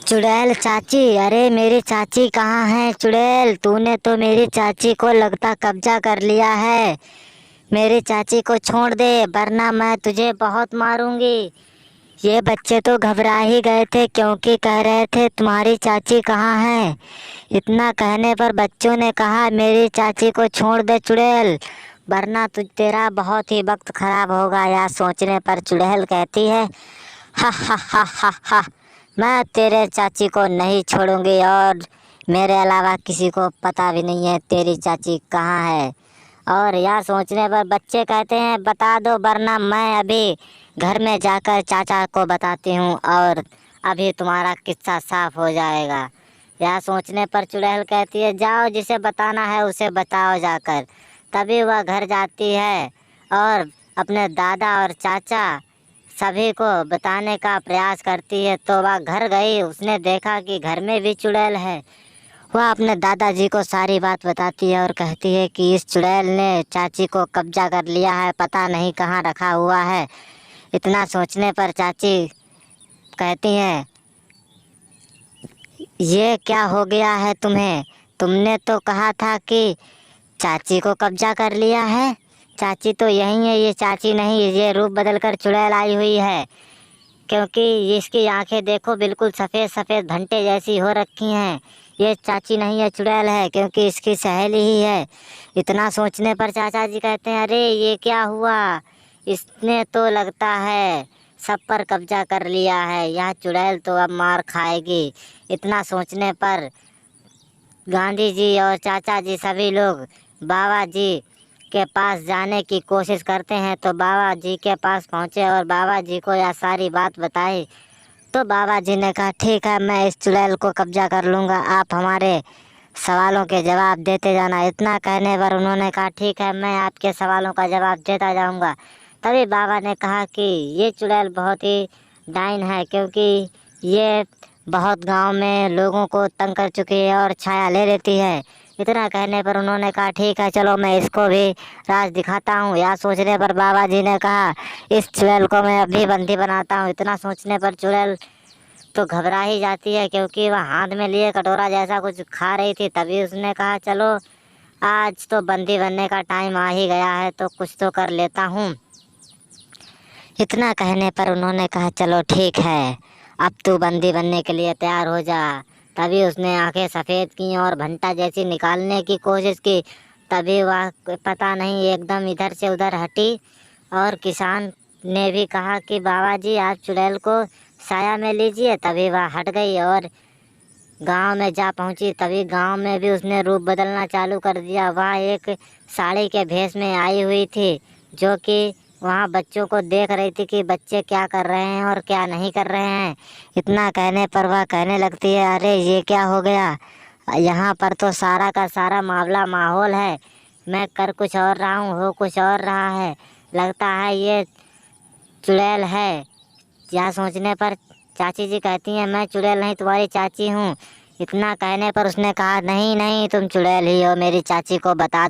चुड़ैल चाची, अरे मेरी चाची कहाँ है? चुड़ैल, तूने तो मेरी चाची को लगता कब्जा कर लिया है। मेरी चाची को छोड़ दे वरना मैं तुझे बहुत मारूंगी। ये बच्चे तो घबरा ही गए थे क्योंकि कह रहे थे तुम्हारी चाची कहाँ है। इतना कहने पर बच्चों ने कहा मेरी चाची को छोड़ दे चुड़ैल, वरना तुझ तेरा बहुत ही वक्त खराब होगा। यह सोचने पर चुड़ैल कहती है, हा हा हा हा हा, मैं तेरे चाची को नहीं छोड़ूंगी और मेरे अलावा किसी को पता भी नहीं है तेरी चाची कहाँ है। और यह सोचने पर बच्चे कहते हैं बता दो वरना मैं अभी घर में जाकर चाचा को बताती हूँ और अभी तुम्हारा किस्सा साफ हो जाएगा। यह सोचने पर चुड़ैल कहती है जाओ, जिसे बताना है उसे बताओ जाकर। तभी वह घर जाती है और अपने दादा और चाचा सभी को बताने का प्रयास करती है। तो वह घर गई, उसने देखा कि घर में भी चुड़ैल है। वह अपने दादाजी को सारी बात बताती है और कहती है कि इस चुड़ैल ने चाची को कब्जा कर लिया है, पता नहीं कहाँ रखा हुआ है। इतना सोचने पर चाची कहती हैं ये क्या हो गया है तुम्हें? तुमने तो कहा था कि चाची को कब्जा कर लिया है। चाची तो यही है, ये चाची नहीं, ये रूप बदल कर चुड़ैल आई हुई है। क्योंकि इसकी आंखें देखो बिल्कुल सफ़ेद सफ़ेद भंटे जैसी हो रखी हैं। ये चाची नहीं है, चुड़ैल है, क्योंकि इसकी सहेली ही है। इतना सोचने पर चाचा जी कहते हैं अरे ये क्या हुआ, इसने तो लगता है सब पर कब्जा कर लिया है, यह चुड़ैल तो अब मार खाएगी। इतना सोचने पर गांधी जी और चाचा जी सभी लोग बाबा जी के पास जाने की कोशिश करते हैं। तो बाबा जी के पास पहुँचे और बाबा जी को यह सारी बात बताई। तो बाबा जी ने कहा ठीक है, मैं इस चुड़ैल को कब्जा कर लूँगा, आप हमारे सवालों के जवाब देते जाना। इतना कहने पर उन्होंने कहा ठीक है, मैं आपके सवालों का जवाब देता जाऊँगा। तभी बाबा ने कहा कि ये चुड़ैल बहुत ही डाइन है, क्योंकि ये बहुत गांव में लोगों को तंग कर चुकी है और छाया ले लेती है। इतना कहने पर उन्होंने कहा ठीक है, चलो मैं इसको भी राज दिखाता हूँ। यह सोचने पर बाबा जी ने कहा इस चुड़ैल को मैं अभी बंदी बनाता हूँ। इतना सोचने पर चुड़ैल तो घबरा ही जाती है, क्योंकि वह हाथ में लिए कटोरा जैसा कुछ खा रही थी। तभी उसने कहा चलो आज तो बंदी बनने का टाइम आ ही गया है, तो कुछ तो कर लेता हूँ। इतना कहने पर उन्होंने कहा चलो ठीक है, अब तू बंदी बनने के लिए तैयार हो जा। तभी उसने आंखें सफ़ेद की और भंटा जैसी निकालने की कोशिश की। तभी वह पता नहीं एकदम इधर से उधर हटी और किसान ने भी कहा कि बाबा जी आप चुड़ैल को साया में लीजिए। तभी वह हट गई और गांव में जा पहुंची। तभी गांव में भी उसने रूप बदलना चालू कर दिया। वह एक साड़ी के भेष में आई हुई थी, जो कि वहाँ बच्चों को देख रही थी कि बच्चे क्या कर रहे हैं और क्या नहीं कर रहे हैं। इतना कहने पर वह कहने लगती है अरे ये क्या हो गया, यहाँ पर तो सारा का सारा मामला माहौल है, मैं कर कुछ और रहा हूँ, हो कुछ और रहा है, लगता है ये चुड़ैल है। यह सोचने पर चाची जी कहती हैं मैं चुड़ैल नहीं, तुम्हारी चाची हूँ। इतना कहने पर उसने कहा नहीं नहीं, तुम चुड़ैल ही हो, मेरी चाची को बता दो।